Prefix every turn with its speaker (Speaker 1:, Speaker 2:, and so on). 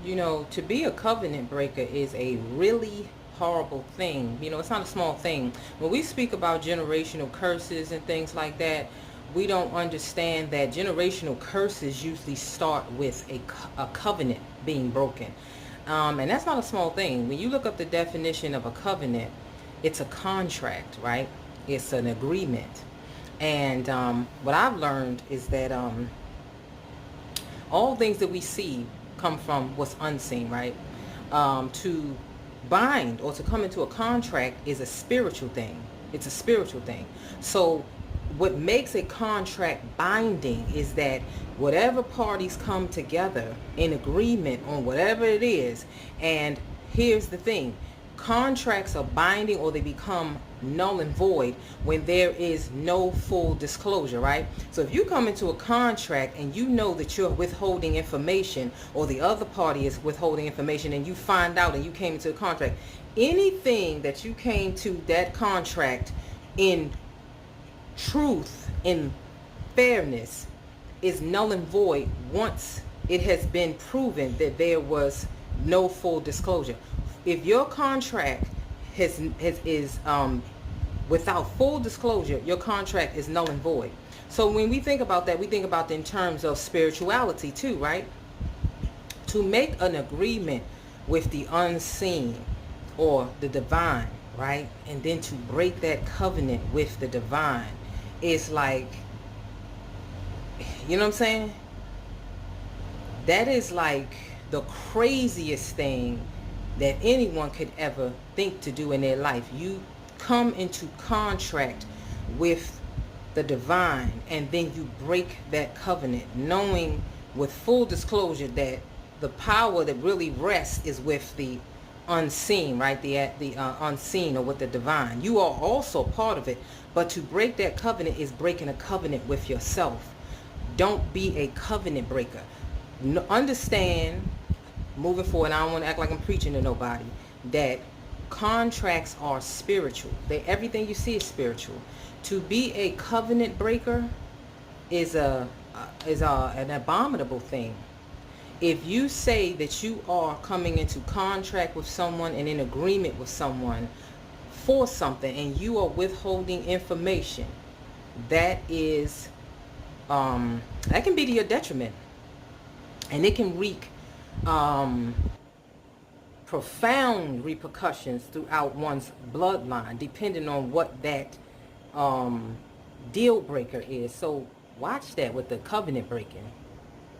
Speaker 1: You know, to be a covenant breaker is a really horrible thing. You know, it's not a small thing. When we speak about generational curses and things like that, we don't understand that generational curses usually start with a covenant being broken. And that's not a small thing. When you look up the definition of a covenant, it's a contract, right? It's an agreement. And what I've learned is that all things that we see come from what's unseen, right? To bind or to come into a contract is a spiritual thing. It's a spiritual thing. So what makes a contract binding is that whatever parties come together in agreement on whatever it is, and here's the thing, contracts are binding or they become null and void when there is no full disclosure, right? So if you come into a contract and you know that you're withholding information or the other party is withholding information and you find out and you came into a contract, anything that you came to that contract in truth, in fairness, is null and void once it has been proven that there was no full disclosure. If your contract is without full disclosure, your contract is null and void. So when we think about that, we think about it in terms of spirituality too, right? To make an agreement with the unseen or the divine, right? And then to break that covenant with the divine is like, you know what I'm saying? That is like the craziest thing that anyone could ever think to do in their life. You come into contract with the divine and then you break that covenant, knowing with full disclosure that the power that really rests is with the unseen, right? The unseen, or with the divine. You are also part of it, but to break that covenant is breaking a covenant with yourself. Don't be a covenant breaker. Understand, moving forward, I don't want to act like I'm preaching to nobody, that contracts are spiritual. Everything you see is spiritual. To be a covenant breaker is an abominable thing. If you say that you are coming into contract with someone and in agreement with someone for something and you are withholding information, that is that can be to your detriment, and it can wreak profound repercussions throughout one's bloodline, depending on what that deal breaker is. So watch that with the covenant breaking.